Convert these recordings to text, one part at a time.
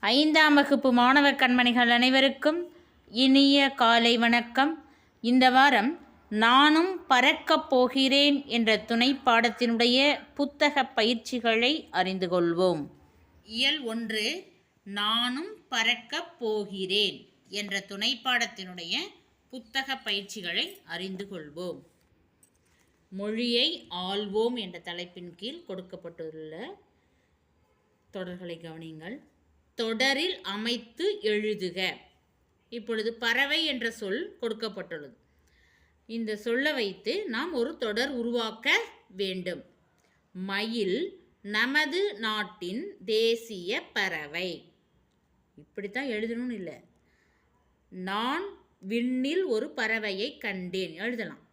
ஐந்தாம் வகுப்பு மாணவ கண்மணிகள் அனைவருக்கும் இனிய காலை வணக்கம். இந்த வாரம் நானும் பறக்கப் போகிறேன் என்ற துணை பாடத்தினுடைய புத்தக பயிற்சிகளை அறிந்து கொள்வோம். இயல் 1 நானும் பறக்கப் போகிறேன் என்ற துணை பாடத்தினுடைய புத்தக பயிற்சிகளை அறிந்து கொள்வோம். மொழியை ஆள்வோம் என்ற தலைப்பின் கீழ் கொடுக்கப்பட்டுள்ள தொடர்களை கவனியுங்கள். தொடரில் அமைத்து எழுதுக. இப்பொழுது பறவை என்ற சொல் கொடுக்கப்பட்டுள்ளது. இந்த சொல்லை வைத்து நாம் ஒரு தொடர் உருவாக்க வேண்டும். மயில் நமது நாட்டின் தேசிய பறவை. இப்படித்தான் எழுதணும்னு இல்லை. நான் விண்ணில் ஒரு பறவையை கண்டேன் எழுதலாம்.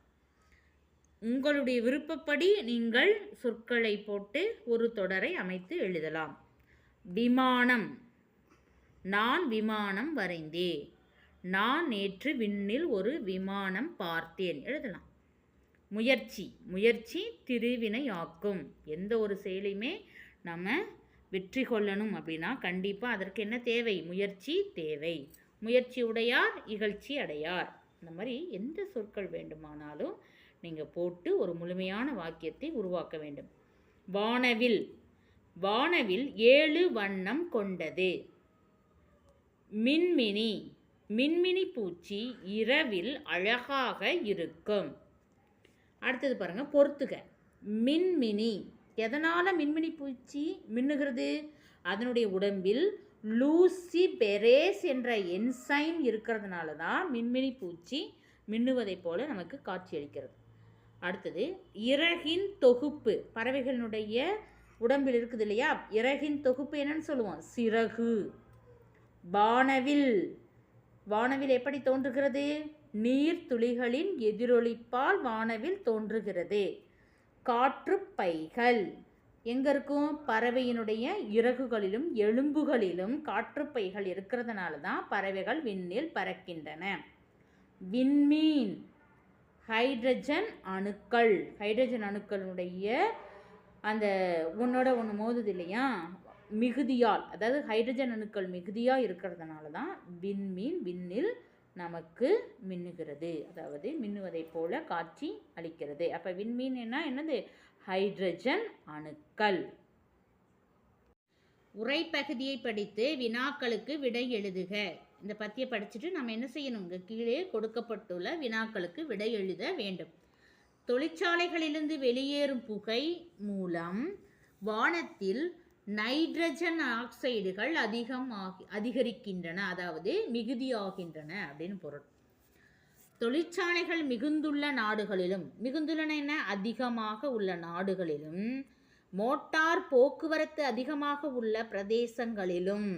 உங்களுடைய விருப்பப்படி நீங்கள் சொற்களை போட்டு ஒரு தொடரை அமைத்து எழுதலாம். விமானம், நான் விமானம் வரைந்தேன். நான் நேற்று விண்ணில் ஒரு விமானம் பார்த்தேன் எழுதலாம். முயற்சி, முயற்சி திருவினையாக்கும். எந்த ஒரு செயலையுமே நம்ம வெற்றி கொள்ளணும் அப்படின்னா கண்டிப்பாக அதற்கு என்ன தேவை? முயற்சி தேவை. முயற்சி உடையார் இகழ்ச்சி அடையார். இந்த மாதிரி எந்த சொற்கள் வேண்டுமானாலும் நீங்கள் போட்டு ஒரு முழுமையான வாக்கியத்தை உருவாக்க வேண்டும். வானவில், வானவில் 7 வண்ணம் கொண்டது. மின்மினி, மின்மினி பூச்சி இரவில் அழகாக இருக்கும். அடுத்தது பாருங்கள், பொறுத்துக. மின்மினி, எதனால் மின்மினி பூச்சி மின்னுகிறது? அதனுடைய உடம்பில் லூசிபெரேஸ் என்ற என்சைம் இருக்கிறதுனால தான் மின்மினி பூச்சி மின்னுவதைப் போல நமக்கு காட்சியளிக்கிறது. அடுத்தது இறகின் தொகுப்பு. பறவைகளினுடைய உடம்பில் இருக்குது இல்லையா, இறகின் தொகுப்பு என்னன்னு சொல்லுவோம்? சிறகு. வானவில், வானவில் எப்படி தோன்றுகிறது? நீர் துளிகளின் எதிரொலிப்பால் வானவில் தோன்றுகிறது. காற்றுப்பைகள் எங்கே இருக்கும்? பறவையினுடைய இறகுகளிலும் எலும்புகளிலும் காற்றுப்பைகள் இருக்கிறதுனால தான் பறவைகள் விண்ணில் பறக்கின்றன. விண்மீன், ஹைட்ரஜன் அணுக்கள். ஹைட்ரஜன் அணுக்களுடைய அந்த ஒன்றோட ஒன்று மோதுது இல்லையா, மிகுதியால், அதாவது ஹைட்ரஜன் அணுக்கள் மிகுதியாக இருக்கிறதுனால தான் விண்மீன் விண்ணில் நமக்கு மின்னுகிறது, அதாவது மின்னுவதைப் போல காட்சி அளிக்கிறது. அப்போ விண்மீன் என்னது? ஹைட்ரஜன் அணுக்கள். உரைப்பகுதியை படித்து வினாக்களுக்கு விடை எழுதுக. இந்த பத்தியை படிச்சுட்டு நம்ம என்ன செய்யணும்? கீழே கொடுக்கப்பட்டுள்ள வினாக்களுக்கு விடை எழுத வேண்டும். தொழிற்சாலைகளிலிருந்து வெளியேறும் புகை மூலம் வானத்தில் நைட்ரஜன் ஆக்சைடுகள் அதிகரிக்கின்றன, அதாவது மிகுதியாகின்றன அப்படின்னு பொருள். தொழிற்சாலைகள் மிகுந்துள்ள நாடுகளிலும், மிகுந்துள்ளன என்ன? அதிகமாக உள்ள நாடுகளிலும், மோட்டார் போக்குவரத்து அதிகமாக உள்ள பிரதேசங்களிலும்,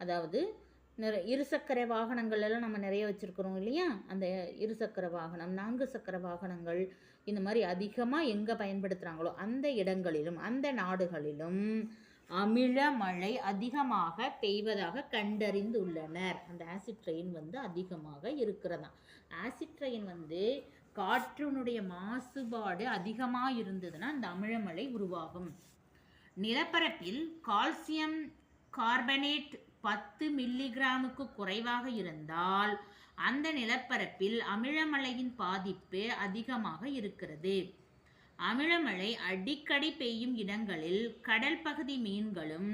அதாவது இருசக்கர வாகனங்கள் எல்லாம் நம்ம நிறைய வச்சுருக்கிறோம் இல்லையா, அந்த இருசக்கர வாகனம், 4 சக்கர வாகனங்கள் இந்த மாதிரி அதிகமாக எங்கே பயன்படுத்துகிறாங்களோ அந்த இடங்களிலும் அந்த நாடுகளிலும் அமில மழை அதிகமாக பெய்வதாக கண்டறிந்துள்ளனர். அந்த ஆசிட் ரெயின் அதிகமாக இருக்கிறதா. ஆசிட் ரெயின் காற்றினுடைய மாசுபாடு அதிகமாக இருந்ததுன்னா அந்த அமிலமழை உருவாகும். நிலப்பரப்பில் கால்சியம் கார்பனேட் 10 மில்லிகிராமுக்கு குறைவாக இருந்தால் அந்த நிலப்பரப்பில் அமிலமழையின் பாதிப்பு அதிகமாக இருக்கிறது. அமிலமழை அடிக்கடி பெய்யும் இடங்களில் கடல் பகுதி மீன்களும்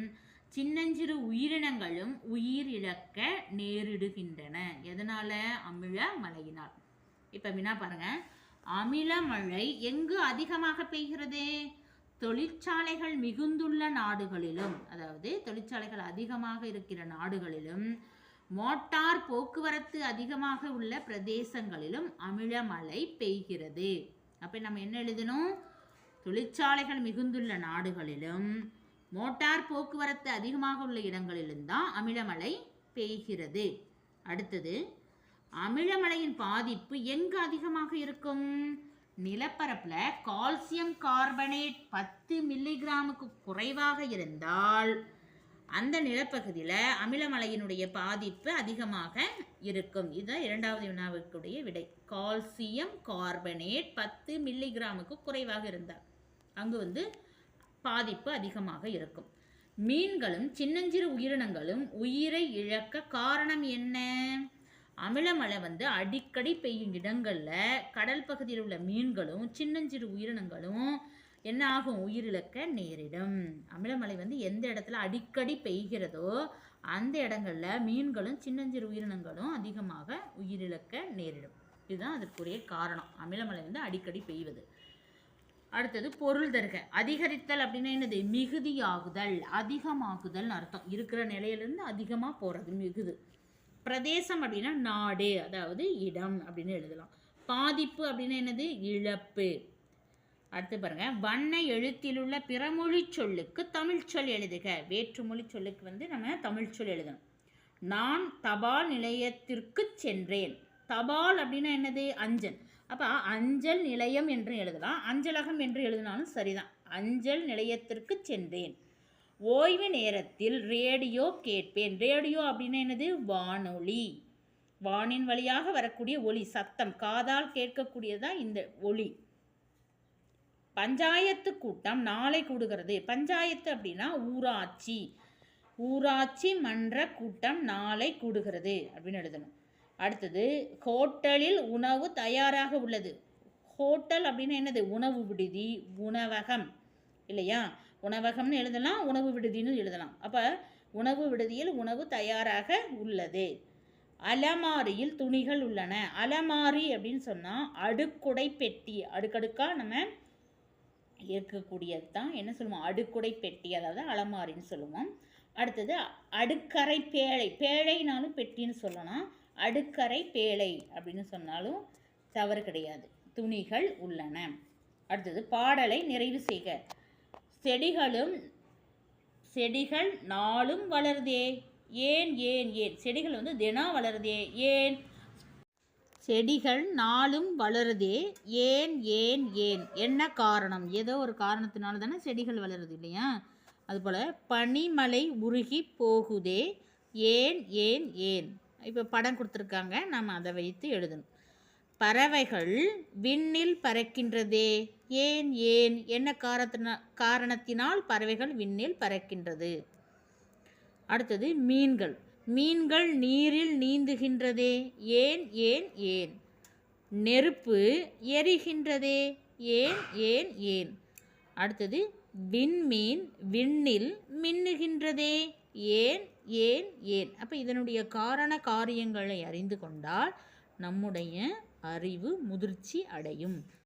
சின்னஞ்சிறு உயிரினங்களும் உயிர் இழக்க நேரிடுகின்றன. எதனால? அமிலமழையினால். இப்போ வினா பாருங்க, அமிலமழை எங்கு அதிகமாக பெய்கிறது? தொழிற்சாலைகள் மிகுந்துள்ள நாடுகளிலும், அதாவது தொழிற்சாலைகள் அதிகமாக இருக்கிற நாடுகளிலும், மோட்டார் போக்குவரத்து அதிகமாக உள்ள பிரதேசங்களிலும் அமிலமழை பெய்கிறது. அப்போ நம்ம என்ன எழுதணும்? தொழிற்சாலைகள் மிகுந்துள்ள நாடுகளிலும் மோட்டார் போக்குவரத்து அதிகமாக உள்ள இடங்களிலும் தான் அமிலமழை பெய்கிறது. அடுத்தது, அமிலமழையின் பாதிப்பு எங்கு அதிகமாக இருக்கும்? நிலப்பரப்பில் கால்சியம் கார்பனேட் 10 மில்லிகிராமுக்கு குறைவாக இருந்தால் அந்த நிலப்பகுதியில் அமிலமழையினுடைய பாதிப்பு அதிகமாக இருக்கும். இதுதான் 2வது வினாவுக்குடைய விடை. கால்சியம் கார்பனேட் 10 மில்லிகிராமுக்கு குறைவாக இருந்தால் அங்கு பாதிப்பு அதிகமாக இருக்கும். மீன்களும் சின்னஞ்சிறு உயிரினங்களும் உயிரை இழக்க காரணம் என்ன? அமிலமழை அடிக்கடி பெய்யும் இடங்களில் கடல் பகுதியில் உள்ள மீன்களும் சின்னஞ்சிறு உயிரினங்களும் என்ன ஆகும்? உயிரிழக்க நேரிடும். அமிலமழை எந்த இடத்துல அடிக்கடி பெய்கிறதோ அந்த இடங்களில் மீன்களும் சின்னஞ்சிறு உயிரினங்களும் அதிகமாக உயிரிழக்க நேரிடும். இதுதான் அதற்குரிய காரணம், அமிலமழை அடிக்கடி பெய்வது. அடுத்தது பொருள் தருக. அதிகரித்தல் அப்படின்னா என்னது? மிகுதியாகுதல், அதிகமாகுதல் அர்த்தம். இருக்கிற நிலையிலிருந்து அதிகமாக போகிறது மிகுது. பிரதேசம் அப்படின்னா நாடு, அதாவது இடம் அப்படின்னு எழுதலாம். பாதிப்பு அப்படின்னா என்னது? இழப்பு. அடுத்து பாருங்க, வண்ண எழுத்தில் உள்ள பிறமொழி சொல்லுக்கு தமிழ் சொல் எழுதுக. வேற்றுமொழி சொல்லுக்கு நம்ம தமிழ் சொல் எழுதணும். நான் தபால் நிலையத்திற்கு சென்றேன். தபால் அப்படின்னா என்னது? அஞ்சல். அப்போ அஞ்சல் நிலையம் என்று எழுதலாம், அஞ்சலகம் என்று எழுதினாலும் சரிதான். அஞ்சல் நிலையத்திற்கு சென்றேன். ஓய்வு நேரத்தில் ரேடியோ கேட்பேன். ரேடியோ அப்படின்னா என்னது? வானொலி. வானின் வழியாக வரக்கூடிய ஒலி, சத்தம், காதால் கேட்கக்கூடியதான் இந்த ஒலி. பஞ்சாயத்து கூட்டம் நாளை கூடுகிறது. பஞ்சாயத்து அப்படின்னா ஊராட்சி. ஊராட்சி மன்ற கூட்டம் நாளை கூடுகிறது அப்படின்னு எழுதணும். அடுத்தது, ஹோட்டலில் உணவு தயாராக உள்ளது. ஹோட்டல் அப்படின்னா என்னது? உணவு விடுதி, உணவகம் இல்லையா? உணவகம்னு எழுதலாம், உணவு விடுதின்னு எழுதலாம். அப்போ உணவு விடுதியில் உணவு தயாராக உள்ளது. அலமாரியில் துணிகள் உள்ளன. அலமாரி அப்படின்னு சொன்னால் அடுக்குடை பெட்டி. அடுக்கடுக்காக நம்ம இருக்கக்கூடியது தான் என்ன சொல்லுவோம்? அடுக்குடை பெட்டி, அதாவது அலமாரின்னு சொல்லுவோம். அடுத்தது அடுக்கரை பேழை. பேழைனாலும் பெட்டின்னு சொல்லலாம், அடுக்கரை பேழை அப்படின்னு சொன்னாலும் தவறு கிடையாது. துணிகள் உள்ளன. அடுத்தது பாடலை நிறைவு செய்க. செடிகள் நாளும் வளருதே. ஏன் ஏன் ஏன்? செடிகள் தினம் வளருதே. ஏன்? செடிகள் நாளும் வளருதே. ஏன் ஏன் ஏன்? என்ன காரணம்? ஏதோ ஒரு காரணத்தினால தானே செடிகள் வளருது இல்லையா? அதுபோல் பனிமலை உருகி போகுதே. ஏன் ஏன் ஏன்? இப்போ படம் கொடுத்துருக்காங்க, நம்ம அதை வைத்து எழுதணும். பறவைகள் விண்ணில் பறக்கின்றதே. ஏன் ஏன்? என்ன காரணத்தினால் பறவைகள் விண்ணில் பறக்கின்றது? அடுத்தது மீன்கள் நீரில் நீந்துகின்றதே. ஏன் ஏன் ஏன்? நெருப்பு எரிகின்றதே. ஏன் ஏன் ஏன்? அடுத்தது விண்மீன் விண்ணில் மின்னுகின்றதே. ஏன் ஏன் ஏன்? அப்போ இதனுடைய காரண காரியங்களை அறிந்து கொண்டால் நம்முடைய அறிவு முதிர்ச்சி அடையும்.